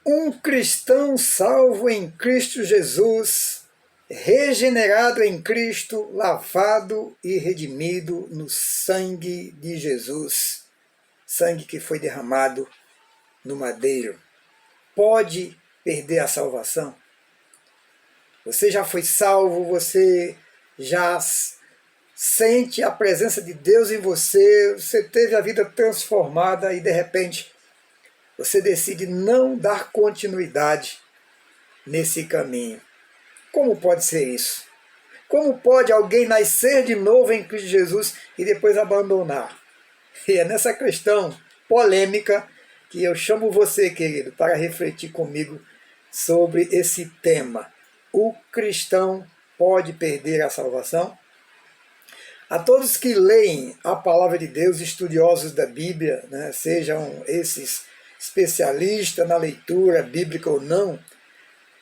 Um cristão salvo em Cristo Jesus, regenerado em Cristo, lavado e redimido no sangue de Jesus, sangue que foi derramado no madeiro, pode perder a salvação? Você já foi salvo, você já sente a presença de Deus em você, você teve a vida transformada e de repente você decide não dar continuidade nesse caminho. Como pode ser isso? Como pode alguém nascer de novo em Cristo Jesus e depois abandonar? E é nessa questão polêmica que eu chamo você, querido, para refletir comigo sobre esse tema. O cristão pode perder a salvação? A todos que leem a palavra de Deus, estudiosos da Bíblia, né, sejam esses especialistas na leitura bíblica ou não,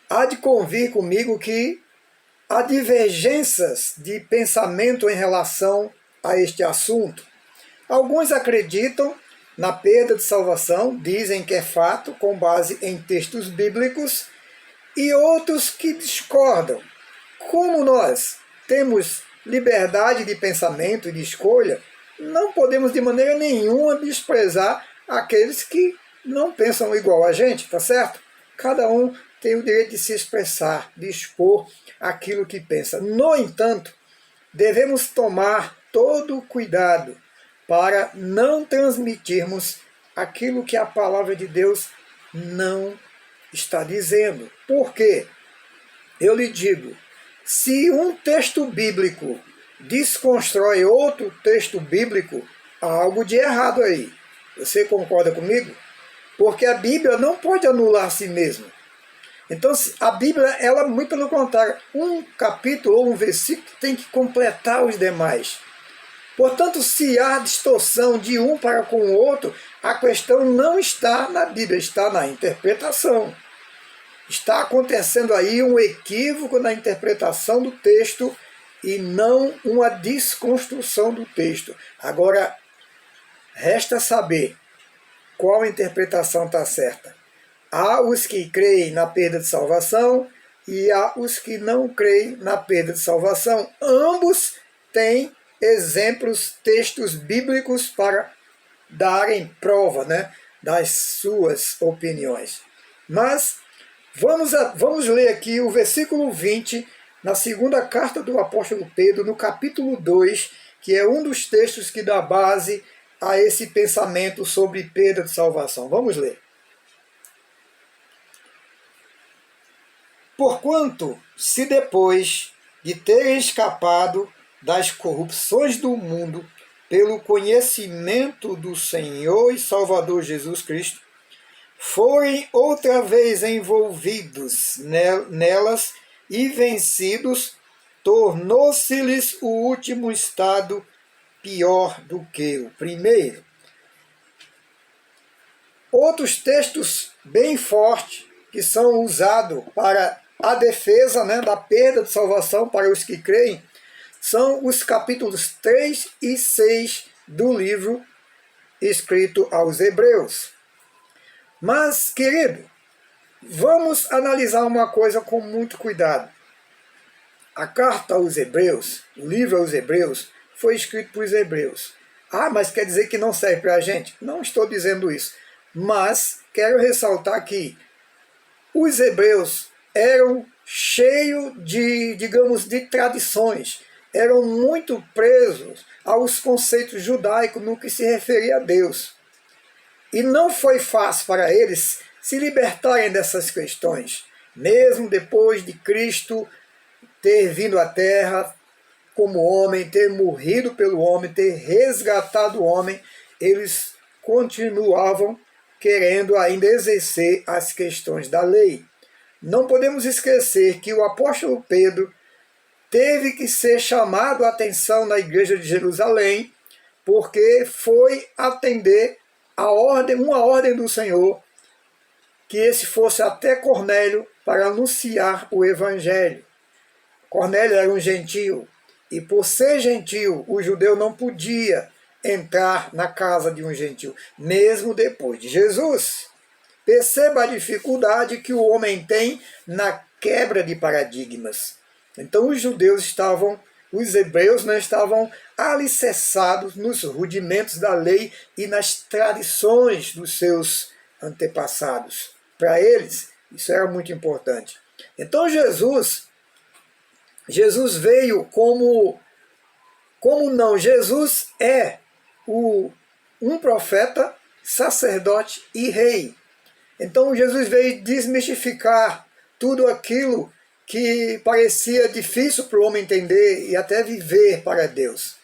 há de convir comigo que há divergências de pensamento em relação a este assunto. Alguns acreditam na perda de salvação, dizem que é fato com base em textos bíblicos, e outros que discordam. Como nós temos liberdade de pensamento e de escolha, não podemos de maneira nenhuma desprezar aqueles que não pensam igual a gente, tá certo? Cada um tem o direito de se expressar, de expor aquilo que pensa. No entanto, devemos tomar todo o cuidado para não transmitirmos aquilo que a palavra de Deus não está dizendo. Por quê? Eu lhe digo, se um texto bíblico desconstrói outro texto bíblico, há algo de errado aí. Você concorda comigo? Porque a Bíblia não pode anular a si mesma. Então, a Bíblia, ela, muito pelo contrário, um capítulo ou um versículo tem que completar os demais. Portanto, se há distorção de um para com o outro, a questão não está na Bíblia, está na interpretação. Está acontecendo aí um equívoco na interpretação do texto e não uma desconstrução do texto. Agora, resta saber qual interpretação está certa. Há os que creem na perda de salvação e há os que não creem na perda de salvação. Ambos têm exemplos, textos bíblicos para darem prova, né, das suas opiniões. Mas vamos ler aqui o versículo 20, na segunda carta do apóstolo Pedro, no capítulo 2, que é um dos textos que dá base a esse pensamento sobre perda de salvação. Vamos ler. Porquanto, se depois de terem escapado das corrupções do mundo, pelo conhecimento do Senhor e Salvador Jesus Cristo, forem outra vez envolvidos nelas e vencidos, tornou-se-lhes o último estado pior do que o primeiro. Outros textos bem fortes que são usados para a defesa, né, da perda de salvação para os que creem, são os capítulos 3 e 6 do livro escrito aos Hebreus. Mas, querido, vamos analisar uma coisa com muito cuidado. A carta aos Hebreus, o livro aos Hebreus, foi escrito para os Hebreus. Ah, mas quer dizer que não serve para a gente? Não estou dizendo isso. Mas quero ressaltar que os Hebreus eram cheios de, digamos, de tradições. Eram muito presos aos conceitos judaicos no que se referia a Deus. E não foi fácil para eles se libertarem dessas questões. Mesmo depois de Cristo ter vindo à Terra como homem, ter morrido pelo homem, ter resgatado o homem, eles continuavam querendo ainda exercer as questões da lei. Não podemos esquecer que o apóstolo Pedro teve que ser chamado a atenção na igreja de Jerusalém, porque foi atender uma ordem do Senhor, que esse fosse até Cornélio para anunciar o evangelho. Cornélio era um gentio, e por ser gentio, o judeu não podia entrar na casa de um gentio, mesmo depois de Jesus. Perceba a dificuldade que o homem tem na quebra de paradigmas. Então os hebreus não estavam alicerçados nos rudimentos da lei e nas tradições dos seus antepassados. Para eles, isso era muito importante. Então Jesus veio como não? Jesus é um profeta, sacerdote e rei. Então Jesus veio desmistificar tudo aquilo que parecia difícil para o homem entender e até viver para Deus.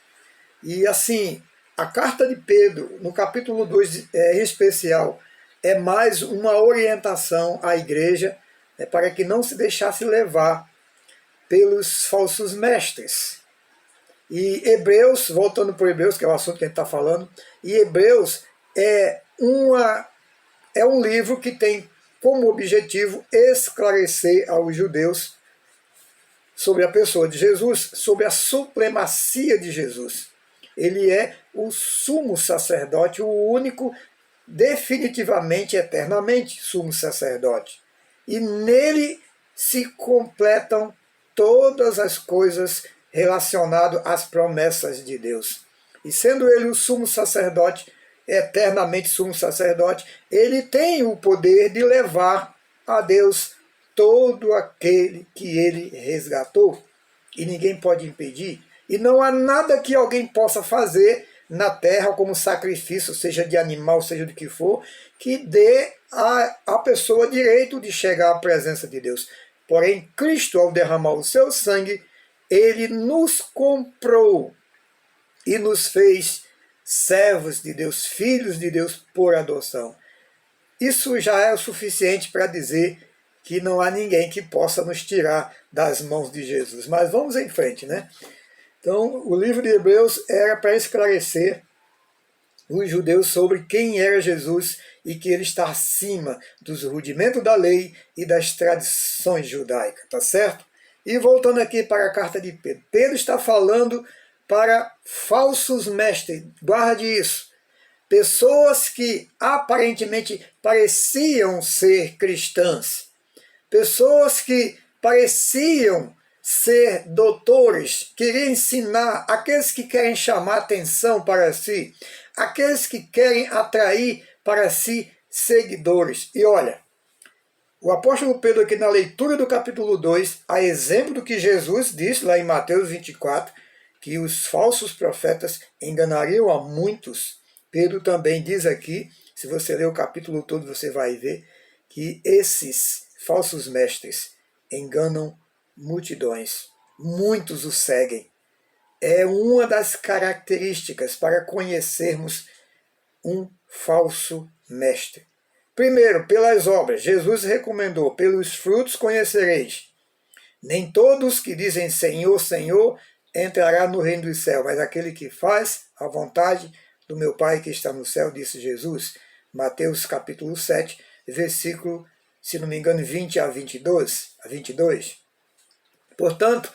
E assim, a carta de Pedro, no capítulo 2 em especial, é mais uma orientação à igreja para que não se deixasse levar pelos falsos mestres. E Hebreus, voltando para Hebreus, que é o assunto que a gente está falando, e Hebreus é um livro que tem como objetivo esclarecer aos judeus sobre a pessoa de Jesus, sobre a supremacia de Jesus. Ele é o sumo sacerdote, o único, definitivamente, eternamente sumo sacerdote. E nele se completam todas as coisas relacionadas às promessas de Deus. E sendo ele o sumo sacerdote, eternamente sumo sacerdote, ele tem o poder de levar a Deus todo aquele que ele resgatou. E ninguém pode impedir. E não há nada que alguém possa fazer na terra como sacrifício, seja de animal, seja do que for, que dê à pessoa direito de chegar à presença de Deus. Porém, Cristo, ao derramar o seu sangue, ele nos comprou e nos fez servos de Deus, filhos de Deus por adoção. Isso já é o suficiente para dizer que não há ninguém que possa nos tirar das mãos de Jesus. Mas vamos em frente, né? Então, o livro de Hebreus era para esclarecer os judeus sobre quem era Jesus e que ele está acima dos rudimentos da lei e das tradições judaicas, tá certo? E voltando aqui para a carta de Pedro. Pedro está falando para falsos mestres, guarde isso. Pessoas que aparentemente pareciam ser cristãs, pessoas que pareciam ser doutores, queriam ensinar, aqueles que querem chamar atenção para si, aqueles que querem atrair para si seguidores. E olha, o apóstolo Pedro aqui na leitura do capítulo 2, a exemplo do que Jesus disse lá em Mateus 24, que os falsos profetas enganariam a muitos, Pedro também diz aqui, se você ler o capítulo todo você vai ver, que esses falsos mestres enganam multidões, muitos os seguem. É uma das características para conhecermos um falso mestre. Primeiro, pelas obras. Jesus recomendou, pelos frutos conhecereis. Nem todos que dizem Senhor, Senhor, entrará no reino dos céus, mas aquele que faz a vontade do meu Pai que está no céu, disse Jesus. Mateus capítulo 7, versículo, se não me engano, 20 a 22. Portanto,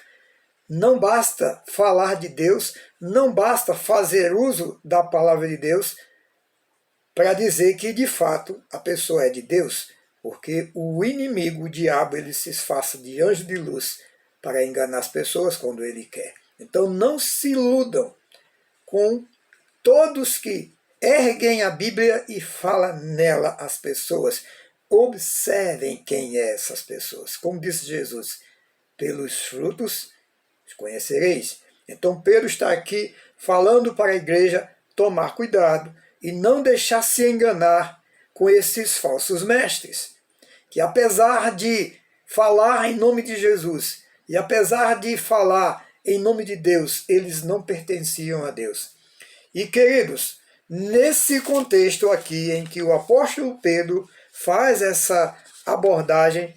não basta falar de Deus, não basta fazer uso da palavra de Deus para dizer que de fato a pessoa é de Deus, porque o inimigo, o diabo, ele se disfarça de anjo de luz para enganar as pessoas quando ele quer. Então não se iludam com todos que erguem a Bíblia e falam nela às pessoas. Observem quem é essas pessoas. Como disse Jesus, pelos frutos os conhecereis. Então Pedro está aqui falando para a igreja tomar cuidado e não deixar se enganar com esses falsos mestres, que apesar de falar em nome de Jesus e apesar de falar em nome de Deus, eles não pertenciam a Deus. E queridos, nesse contexto aqui em que o apóstolo Pedro faz essa abordagem,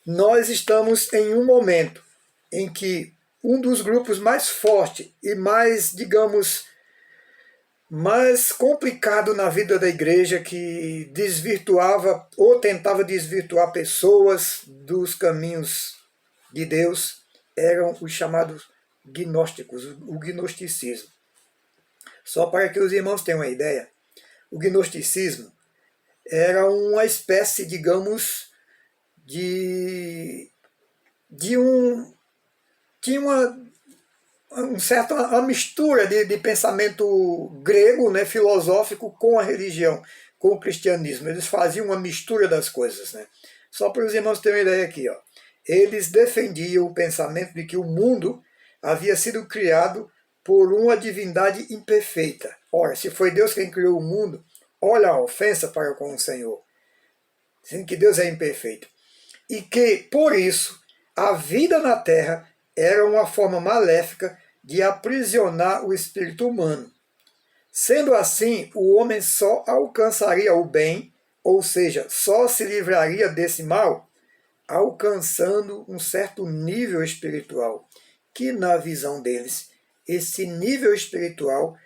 nós estamos em um momento em que um dos grupos mais fortes e mais, digamos, mais complicado na vida da igreja, que desvirtuava ou tentava desvirtuar pessoas dos caminhos de Deus, eram os chamados gnósticos, o gnosticismo. Só para que os irmãos tenham uma ideia, o gnosticismo era uma espécie, digamos, de um... tinha uma mistura de pensamento grego, né, filosófico, com a religião, com o cristianismo. Eles faziam uma mistura das coisas. Né? Só para os irmãos terem uma ideia aqui. Ó. Eles defendiam o pensamento de que o mundo havia sido criado por uma divindade imperfeita. Ora, se foi Deus quem criou o mundo, olha a ofensa para com o Senhor, sendo que Deus é imperfeito. E que, por isso, a vida na Terra era uma forma maléfica de aprisionar o espírito humano. Sendo assim, o homem só alcançaria o bem, ou seja, só se livraria desse mal, alcançando um certo nível espiritual, que na visão deles, esse nível espiritual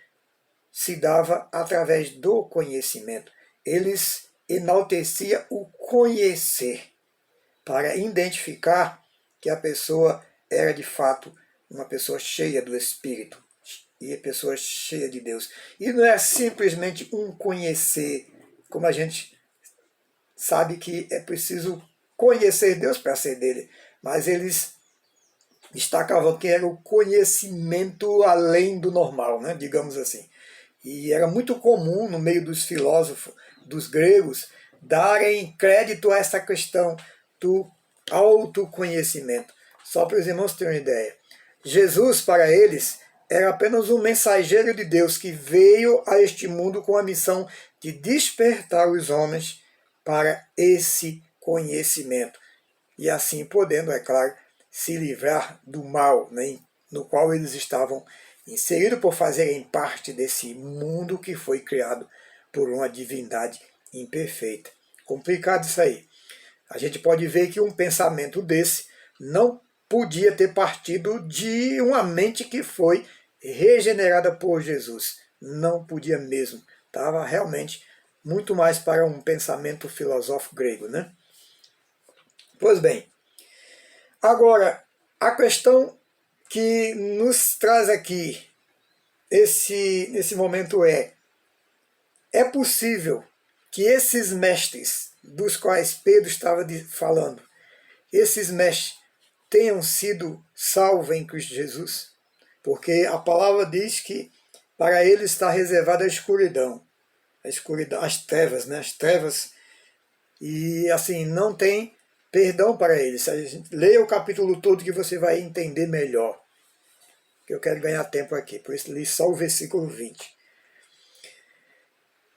se dava através do conhecimento. Eles enalteciam o conhecer, para identificar que a pessoa era de fato uma pessoa cheia do Espírito e a pessoa cheia de Deus. E não é simplesmente um conhecer, como a gente sabe que é preciso conhecer Deus para ser dele, mas eles destacavam que era o conhecimento além do normal, né, digamos assim. E era muito comum no meio dos filósofos, dos gregos, darem crédito a essa questão do autoconhecimento. Só para os irmãos terem uma ideia. Jesus, para eles, era apenas um mensageiro de Deus que veio a este mundo com a missão de despertar os homens para esse conhecimento. E assim podendo, é claro, se livrar do mal, né, no qual eles estavam inseridos por fazerem parte desse mundo que foi criado por uma divindade imperfeita. Complicado isso aí. A gente pode ver que um pensamento desse não podia ter partido de uma mente que foi regenerada por Jesus. Não podia mesmo. Estava realmente muito mais para um pensamento filosófico grego, né? Pois bem, agora, a questão que nos traz aqui esse momento é possível que esses mestres dos quais Pedro estava falando, esses mestres tenham sido salvos em Cristo Jesus? Porque a palavra diz que para ele está reservada a escuridão, as trevas, né? As trevas, e assim, não tem perdão para eles. A gente leia o capítulo todo que você vai entender melhor. Que eu quero ganhar tempo aqui, por isso li só o versículo 20.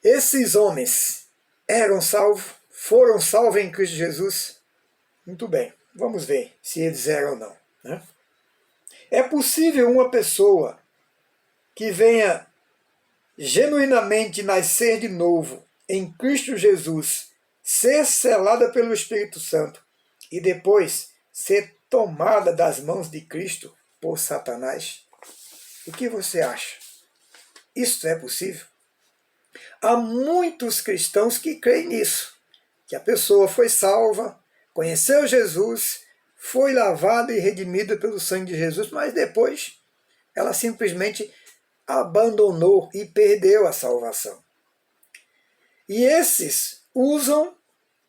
Esses homens eram salvos, foram salvos em Cristo Jesus? Muito bem, vamos ver se eles eram ou não. Né? É possível uma pessoa que venha genuinamente nascer de novo em Cristo Jesus, ser selada pelo Espírito Santo e depois ser tomada das mãos de Cristo por Satanás? O que você acha? Isso é possível? Há muitos cristãos que creem nisso, que a pessoa foi salva, conheceu Jesus, foi lavada e redimida pelo sangue de Jesus, mas depois ela simplesmente abandonou e perdeu a salvação. E esses usam,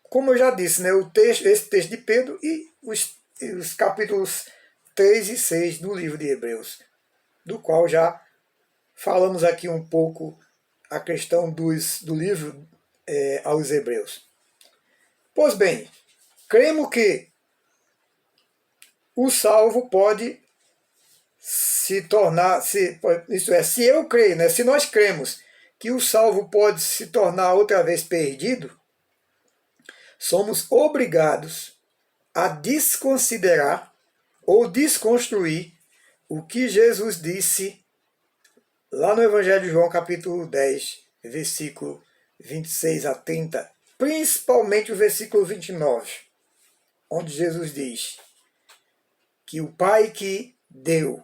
como eu já disse, né, esse texto de Pedro e os capítulos 3 e 6 do livro de Hebreus, do qual já falamos aqui um pouco a questão do livro aos Hebreus. Pois bem, cremos que o salvo pode se tornar, isso é, se eu creio, né, se nós cremos que o salvo pode se tornar outra vez perdido, somos obrigados a desconsiderar ou desconstruir o que Jesus disse lá no Evangelho de João, capítulo 10, versículo 26 a 30, principalmente o versículo 29, onde Jesus diz que o Pai que deu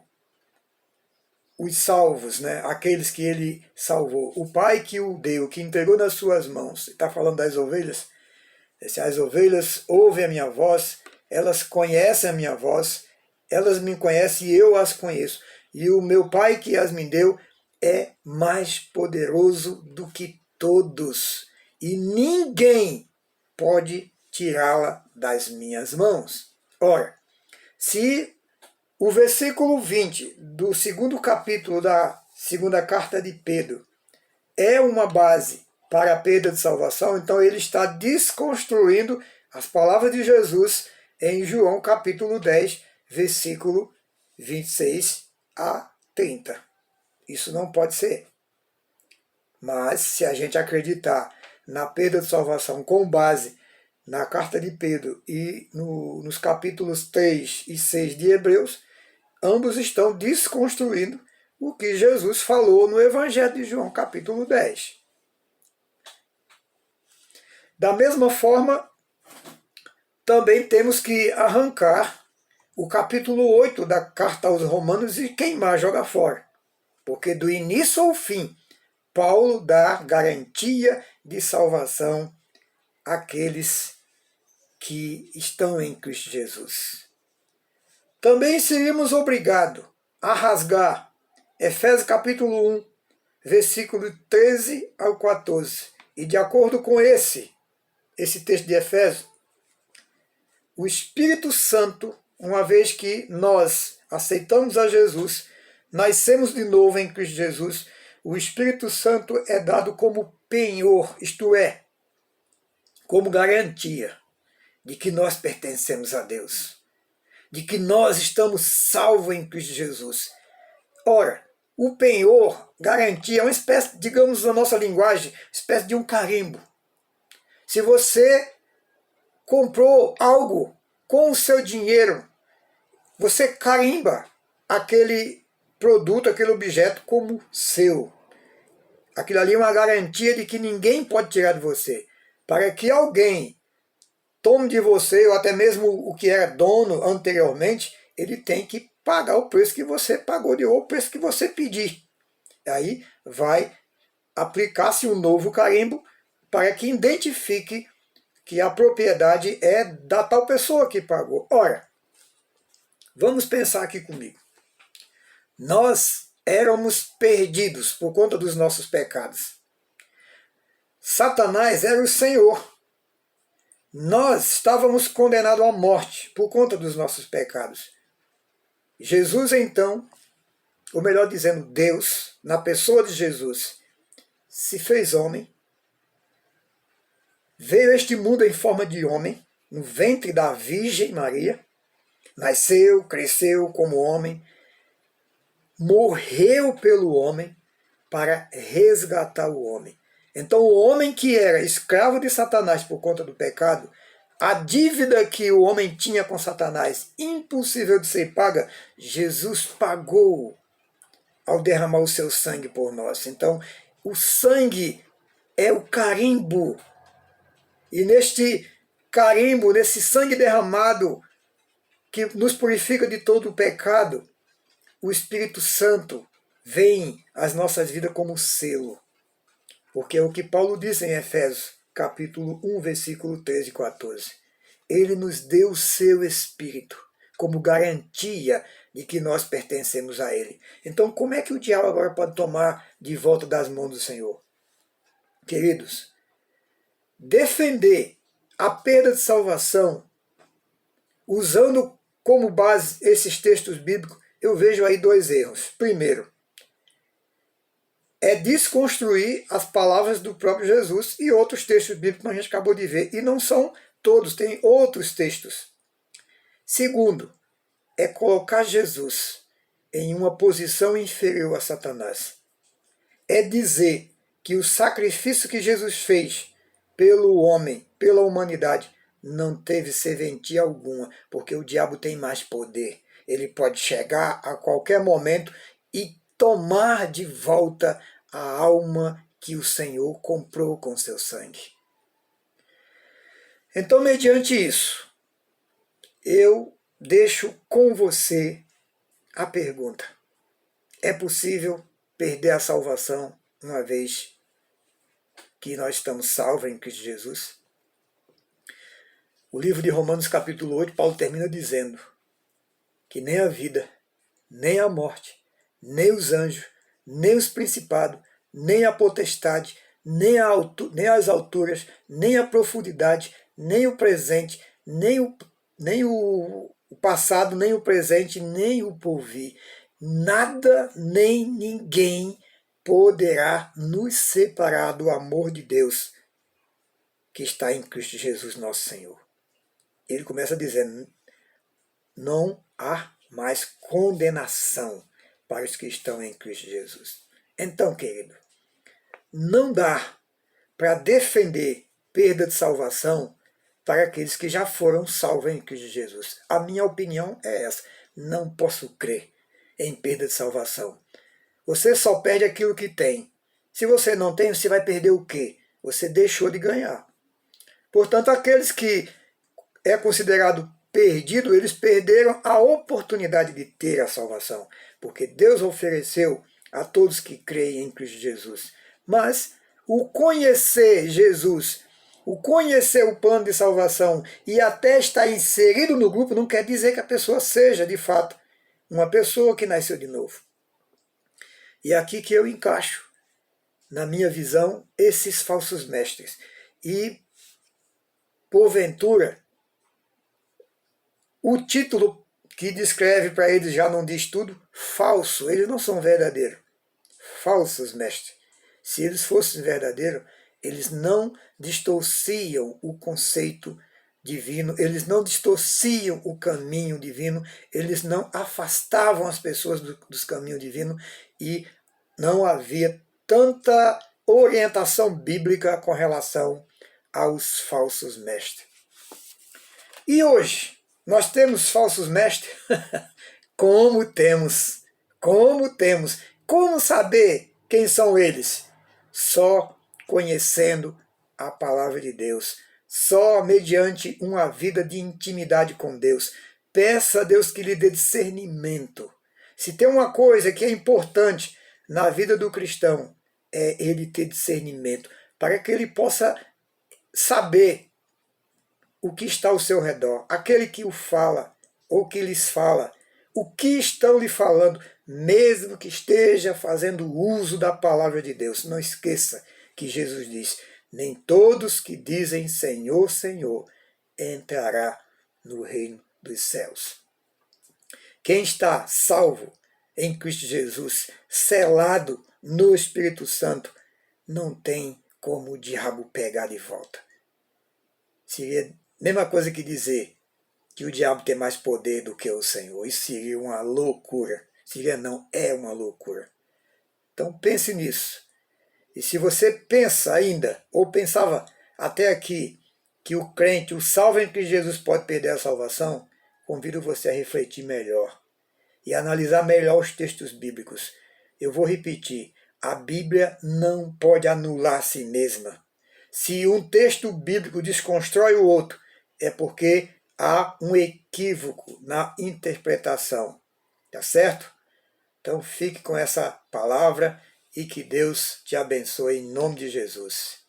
os salvos, né, aqueles que ele salvou, o Pai que o deu, que entregou nas suas mãos, está falando das ovelhas, se as ovelhas ouvem a minha voz, elas conhecem a minha voz, elas me conhecem e eu as conheço, e o meu Pai que as me deu é mais poderoso do que todos, e ninguém pode tirá-la das minhas mãos. Ora, se o versículo 20 do segundo capítulo da segunda carta de Pedro é uma base para a perda de salvação, então ele está desconstruindo as palavras de Jesus em João capítulo 10, versículo 26 a 30. Isso não pode ser. Mas se a gente acreditar na perda de salvação com base na carta de Pedro e nos capítulos 3 e 6 de Hebreus, ambos estão desconstruindo o que Jesus falou no Evangelho de João capítulo 10. Da mesma forma, também temos que arrancar o capítulo 8 da carta aos Romanos e queimar, jogar fora. Porque do início ao fim, Paulo dá garantia de salvação àqueles que estão em Cristo Jesus. Também seríamos obrigados a rasgar Efésios capítulo 1, versículo 13 ao 14. E de acordo com esse texto de Efésios, o Espírito Santo, uma vez que nós aceitamos a Jesus, nascemos de novo em Cristo Jesus, o Espírito Santo é dado como penhor, isto é, como garantia de que nós pertencemos a Deus, de que nós estamos salvos em Cristo Jesus. Ora, o penhor, garantia, é uma espécie, digamos na nossa linguagem, espécie de um carimbo. Se você comprou algo com o seu dinheiro, você carimba aquele produto, aquele objeto como seu. Aquilo ali é uma garantia de que ninguém pode tirar de você. Para que alguém tome de você, ou até mesmo o que era dono anteriormente, ele tem que pagar o preço que você pagou, ou o preço que você pedir. Aí vai aplicar-se um novo carimbo para que identifique que a propriedade é da tal pessoa que pagou. Ora, vamos pensar aqui comigo. Nós éramos perdidos por conta dos nossos pecados. Satanás era o Senhor. Nós estávamos condenados à morte por conta dos nossos pecados. Jesus, então, ou melhor dizendo, Deus, na pessoa de Jesus, se fez homem, veio a este mundo em forma de homem, no ventre da Virgem Maria, nasceu, cresceu como homem, morreu pelo homem para resgatar o homem. Então o homem que era escravo de Satanás por conta do pecado, a dívida que o homem tinha com Satanás, impossível de ser paga, Jesus pagou ao derramar o seu sangue por nós. Então o sangue é o carimbo. E neste carimbo, nesse sangue derramado que nos purifica de todo o pecado, o Espírito Santo vem às nossas vidas como selo. Porque é o que Paulo diz em Efésios, capítulo 1, versículo 13 e 14. Ele nos deu o seu Espírito como garantia de que nós pertencemos a Ele. Então, como é que o diabo agora pode tomar de volta das mãos do Senhor? Queridos, defender a perda de salvação usando como base esses textos bíblicos, eu vejo aí dois erros. Primeiro, é desconstruir as palavras do próprio Jesus e outros textos bíblicos que a gente acabou de ver. E não são todos, tem outros textos. Segundo, é colocar Jesus em uma posição inferior a Satanás. É dizer que o sacrifício que Jesus fez pelo homem, pela humanidade, não teve serventia alguma, porque o diabo tem mais poder. Ele pode chegar a qualquer momento e tomar de volta a alma que o Senhor comprou com seu sangue. Então, mediante isso, eu deixo com você a pergunta: é possível perder a salvação uma vez que nós estamos salvos em Cristo Jesus? O livro de Romanos capítulo 8, Paulo termina dizendo que nem a vida, nem a morte, nem os anjos, nem os principados, nem a potestade, nem as alturas, nem a profundidade, nem o presente, nem o passado, nem o presente, nem o porvir. Nada nem ninguém poderá nos separar do amor de Deus que está em Cristo Jesus, nosso Senhor. Ele começa dizendo: não há mais condenação para os que estão em Cristo Jesus. Então, querido, não dá para defender perda de salvação para aqueles que já foram salvos em Cristo Jesus. A minha opinião é essa. Não posso crer em perda de salvação. Você só perde aquilo que tem. Se você não tem, você vai perder o quê? Você deixou de ganhar. Portanto, aqueles que é considerado perdido, eles perderam a oportunidade de ter a salvação, porque Deus ofereceu a todos que creem em Cristo Jesus. Mas o conhecer Jesus, o conhecer o plano de salvação e até estar inserido no grupo não quer dizer que a pessoa seja, de fato, uma pessoa que nasceu de novo. E é aqui que eu encaixo, na minha visão, esses falsos mestres. E, porventura, o título que descreve para eles já não diz tudo? Falso. Eles não são verdadeiros. Falsos mestres. Se eles fossem verdadeiros, eles não distorciam o conceito divino, eles não distorciam o caminho divino, eles não afastavam as pessoas dos caminhos divinos e não havia tanta orientação bíblica com relação aos falsos mestres. E hoje, nós temos falsos mestres? Como temos? Como temos? Como saber quem são eles? Só conhecendo a palavra de Deus. Só mediante uma vida de intimidade com Deus. Peça a Deus que lhe dê discernimento. Se tem uma coisa que é importante na vida do cristão, é ele ter discernimento, para que ele possa saber o que está ao seu redor, aquele que o fala ou que lhes fala, o que estão lhe falando, mesmo que esteja fazendo uso da palavra de Deus. Não esqueça que Jesus diz: nem todos que dizem Senhor, Senhor entrará no reino dos céus. Quem está salvo em Cristo Jesus, selado no Espírito Santo, não tem como o diabo pegar de volta. Seria a mesma coisa que dizer que o diabo tem mais poder do que o Senhor. Isso seria uma loucura. Seria não, é uma loucura. Então pense nisso. E se você pensa ainda, ou pensava até aqui, que o crente, o salvo em Cristo Jesus pode perder a salvação, convido você a refletir melhor e analisar melhor os textos bíblicos. Eu vou repetir, a Bíblia não pode anular a si mesma. Se um texto bíblico desconstrói o outro, é porque há um equívoco na interpretação. Tá certo? Então fique com essa palavra e que Deus te abençoe em nome de Jesus.